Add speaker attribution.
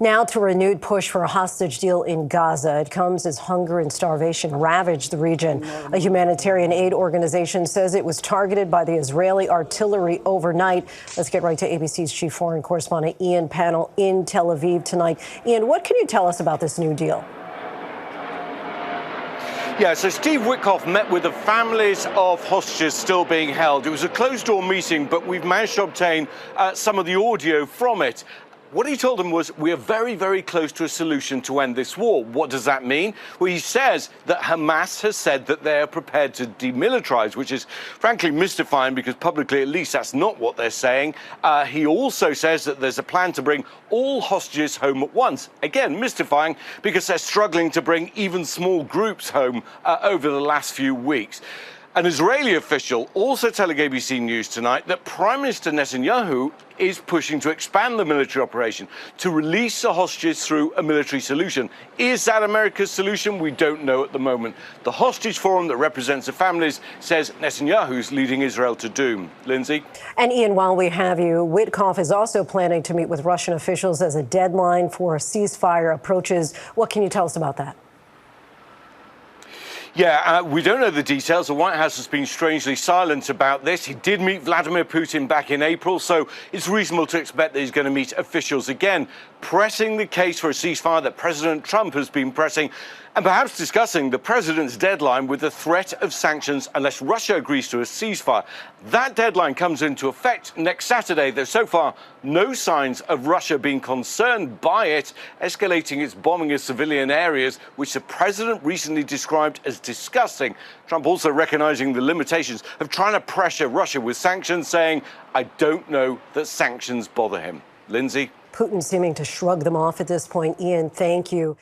Speaker 1: Now to a renewed push for a hostage deal in Gaza. It comes as hunger and starvation ravage the region. A humanitarian aid organization says it was targeted by the Israeli artillery overnight. Let's get right to ABC's chief foreign correspondent Ian Pannell in Tel Aviv tonight. Ian, what can you tell us about this new deal?
Speaker 2: Yeah, so Steve Witkoff met with the families of hostages still being held. It was a closed-door meeting, but we've managed to obtain some of the audio from it. What he told them was, we are very, very close to a solution to end this war. What does that mean? Well, he says that Hamas has said that they are prepared to demilitarize, which is frankly mystifying because publicly, at least, that's not what they're saying. He also says that there's a plan to bring all hostages home at once. Again, mystifying because they're struggling to bring even small groups home over the last few weeks. An Israeli official also telling ABC News tonight that Prime Minister Netanyahu is pushing to expand the military operation to release the hostages through a military solution. Is that America's solution? We don't know at the moment. The hostage forum that represents the families says Netanyahu's leading Israel to doom. Lindsay?
Speaker 1: And Ian, while we have you, Witkoff is also planning to meet with Russian officials as a deadline for a ceasefire approaches. What can you tell us about that?
Speaker 2: Yeah, we don't know the details. The White House has been strangely silent about this. He did meet Vladimir Putin back in April, so it's reasonable to expect that he's going to meet officials again, pressing the case for a ceasefire that President Trump has been pressing, and perhaps discussing the president's deadline with the threat of sanctions unless Russia agrees to a ceasefire. That deadline comes into effect next Saturday. There's so far no signs of Russia being concerned by it, escalating its bombing of civilian areas, which the president recently described as disgusting. Trump also recognizing the limitations of trying to pressure Russia with sanctions, saying, I don't know that sanctions bother him. Lindsay?
Speaker 1: Putin seeming to shrug them off at this point. Ian, thank you.